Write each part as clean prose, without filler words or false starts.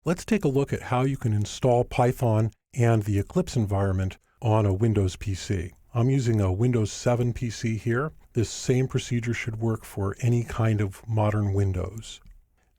Let's take a look at how you can install Python and the Eclipse environment on a Windows PC. I'm using a Windows 7 PC here. This same procedure should work for any kind of modern Windows.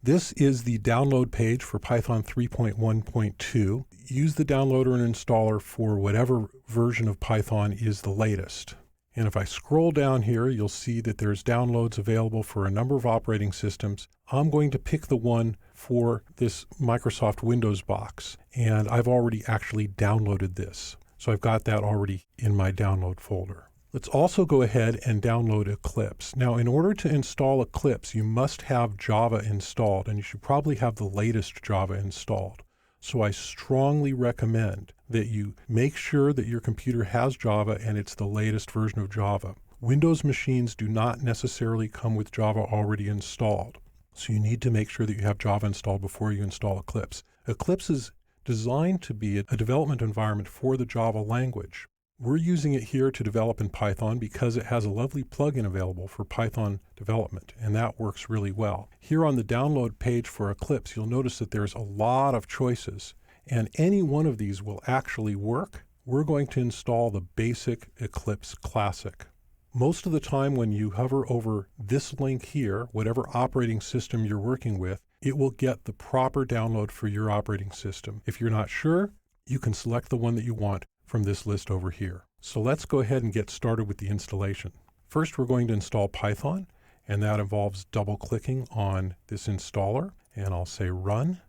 This is the download page for Python 3.1.2. Use the downloader and installer for whatever version of Python is the latest. And if I scroll down here, you'll see that there's downloads available for a number of operating systems. I'm going to pick the one for this Microsoft Windows box, and I've already actually downloaded this. So I've got that already in my download folder. Let's also go ahead and download Eclipse. Now, in order to install Eclipse, you must have Java installed, and you should probably have the latest Java installed. So I strongly recommend that you make sure that your computer has Java and it's the latest version of Java. Windows machines do not necessarily come with Java already installed. So you need to make sure that you have Java installed before you install Eclipse. Eclipse is designed to be a development environment for the Java language. We're using it here to develop in Python because it has a lovely plugin available for Python development, and that works really well. Here on the download page for Eclipse, you'll notice that there's a lot of choices, and any one of these will actually work. We're going to install the basic Eclipse Classic. Most of the time when you hover over this link here, whatever operating system you're working with, it will get the proper download for your operating system. If you're not sure, you can select the one that you want from this list over here. So let's go ahead and get started with the installation. First, we're going to install Python, and that involves double-clicking on this installer, and I'll say Run.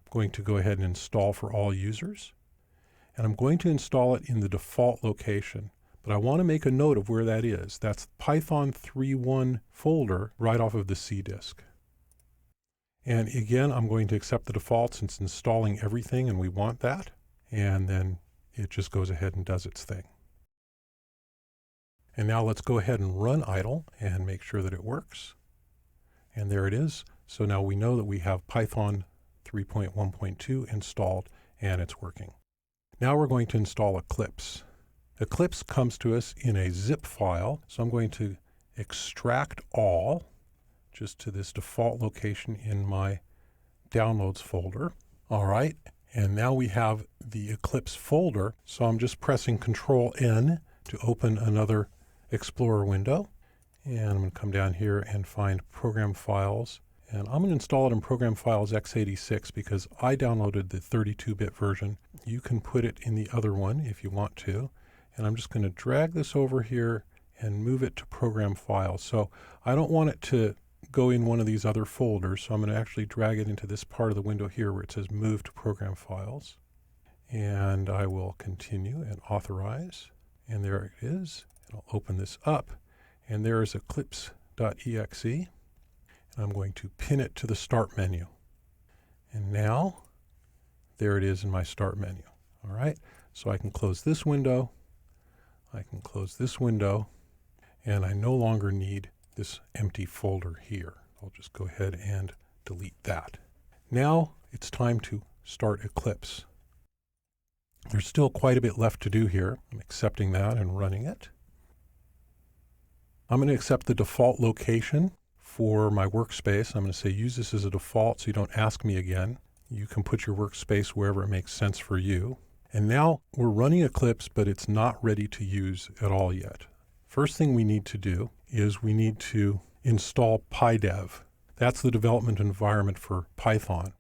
I'm going to go ahead and install for all users, and I'm going to install it in the default location, but I want to make a note of where that is. That's Python 3.1 folder right off of the C disk. And again, I'm going to accept the default since it's installing everything, and we want that, and then it just goes ahead and does its thing. And now let's go ahead and run idle and make sure that it works. And there it is. So now we know that we have Python 3.1.2 installed and it's working. Now we're going to install Eclipse. Eclipse comes to us in a zip file. So I'm going to extract all just to this default location in my downloads folder. All right. And now we have the Eclipse folder, so I'm just pressing Control-N to open another Explorer window. And I'm going to come down here and find Program Files. And I'm going to install it in Program Files x86 because I downloaded the 32-bit version. You can put it in the other one if you want to. And I'm just going to drag this over here and move it to Program Files. So I don't want it to go in one of these other folders, so I'm going to actually drag it into this part of the window here where it says Move to Program Files. And I will continue and authorize. And there it is. And I'll open this up. And there is Eclipse.exe. And I'm going to pin it to the Start menu. And now, there it is in my Start menu. All right. So I can close this window. I can close this window. And I no longer need this empty folder here. I'll just go ahead and delete that. Now it's time to start Eclipse. There's still quite a bit left to do here. I'm accepting that and running it. I'm going to accept the default location for my workspace. I'm going to say use this as a default so you don't ask me again. You can put your workspace wherever it makes sense for you. And now we're running Eclipse, but it's not ready to use at all yet. First thing we need to do is we need to install PyDev. That's the development environment for Python.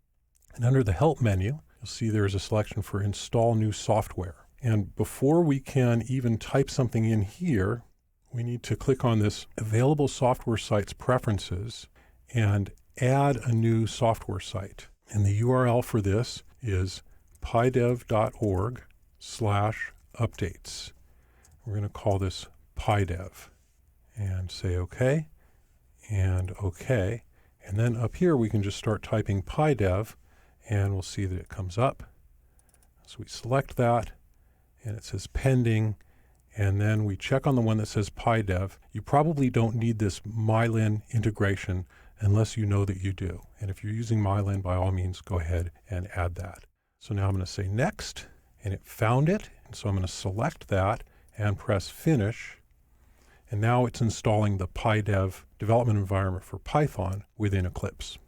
And under the Help menu, you'll see there's a selection for Install New Software. And before we can even type something in here, we need to click on this Available Software Sites Preferences and add a new software site. And the URL for this is pydev.org/updates. We're going to call this PyDev. And say OK, and OK. And then up here, we can just start typing PyDev, and we'll see that it comes up. So we select that, and it says pending, and then we check on the one that says PyDev. You probably don't need this Mylin integration unless you know that you do. And if you're using Mylin, by all means, go ahead and add that. So now I'm going to say Next, and it found it. And so I'm going to select that and press Finish. And now it's installing the PyDev development environment for Python within Eclipse.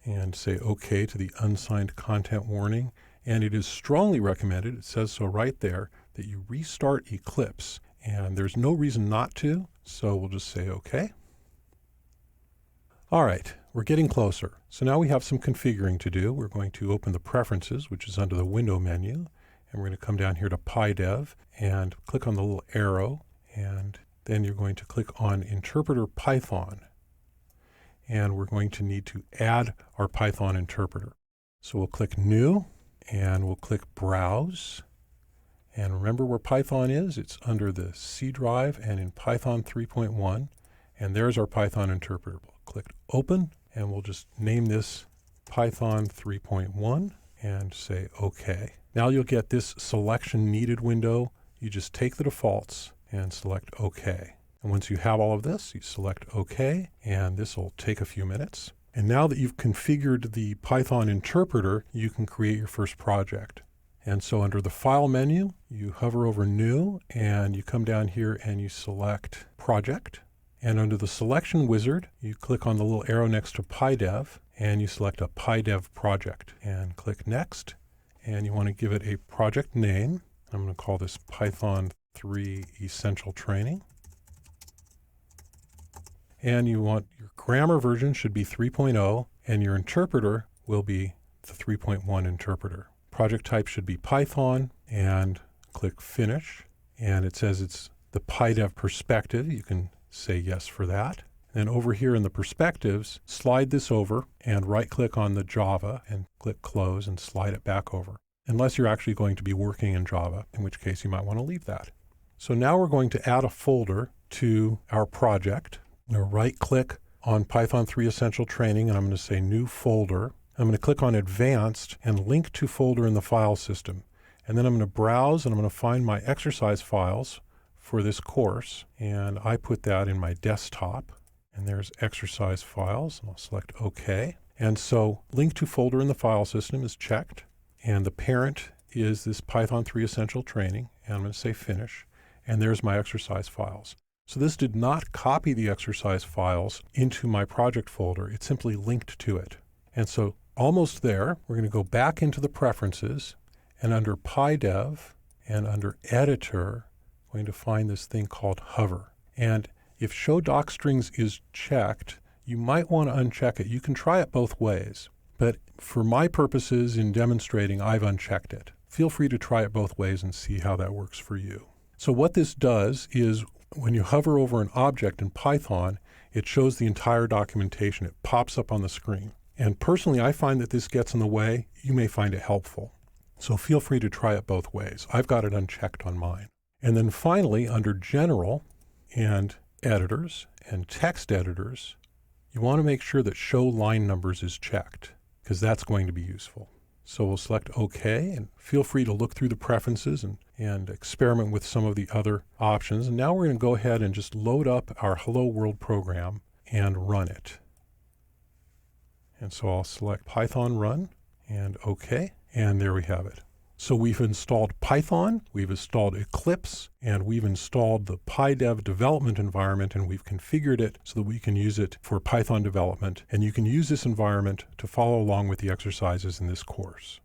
and say OK to the unsigned content warning. And it is strongly recommended, it says so right there, that you restart Eclipse. And there's no reason not to, so we'll just say OK. All right, we're getting closer. So now we have some configuring to do. We're going to open the Preferences, which is under the Window menu, and we're going to come down here to PyDev and click on the little arrow, and then you're going to click on Interpreter Python. And we're going to need to add our Python interpreter. So we'll click New, and we'll click Browse. And remember where Python is? It's under the C drive and in Python 3.1. And there's our Python interpreter. We'll click Open, and we'll just name this Python 3.1 and say OK. Now you'll get this Selection Needed window. You just take the defaults and select OK. And once you have all of this, you select OK, and this will take a few minutes. And now that you've configured the Python interpreter, you can create your first project. And so under the File menu, you hover over New, and you come down here and you select Project. And under the Selection Wizard, you click on the little arrow next to PyDev, and you select a PyDev project. And click Next, and you want to give it a project name. I'm going to call this Python 3 Essential Training. And you want your grammar version should be 3.0, and your interpreter will be the 3.1 interpreter. Project type should be Python, and click Finish. And it says it's the PyDev perspective. You can say yes for that. Then over here in the perspectives, slide this over and right-click on the Java and click Close and slide it back over. Unless you're actually going to be working in Java, in which case you might want to leave that. So now we're going to add a folder to our project. I'm going to right-click on Python 3 Essential Training, and I'm going to say New Folder. I'm going to click on Advanced and Link to Folder in the file system. And then I'm going to browse, and I'm going to find my exercise files for this course. And I put that in my desktop. And there's exercise files, and I'll select OK. And so Link to Folder in the file system is checked. And the parent is this Python 3 Essential Training. And I'm going to say Finish. And there's my exercise files. So this did not copy the exercise files into my project folder. It simply linked to it. And so almost there, we're going to go back into the Preferences, and under PyDev and under Editor, we're going to find this thing called Hover. And if Show Docstrings is checked, you might want to uncheck it. You can try it both ways. But for my purposes in demonstrating, I've unchecked it. Feel free to try it both ways and see how that works for you. So what this does is when you hover over an object in Python, it shows the entire documentation. It pops up on the screen. And personally, I find that this gets in the way. You may find it helpful. So feel free to try it both ways. I've got it unchecked on mine. And then finally, under General and Editors and Text Editors, you want to make sure that Show Line Numbers is checked, because that's going to be useful. So we'll select OK, and feel free to look through the preferences and experiment with some of the other options. And now we're going to go ahead and just load up our Hello World program and run it. And so I'll select Python Run and OK, and there we have it. So we've installed Python, we've installed Eclipse, and we've installed the PyDev development environment, and we've configured it so that we can use it for Python development. And you can use this environment to follow along with the exercises in this course.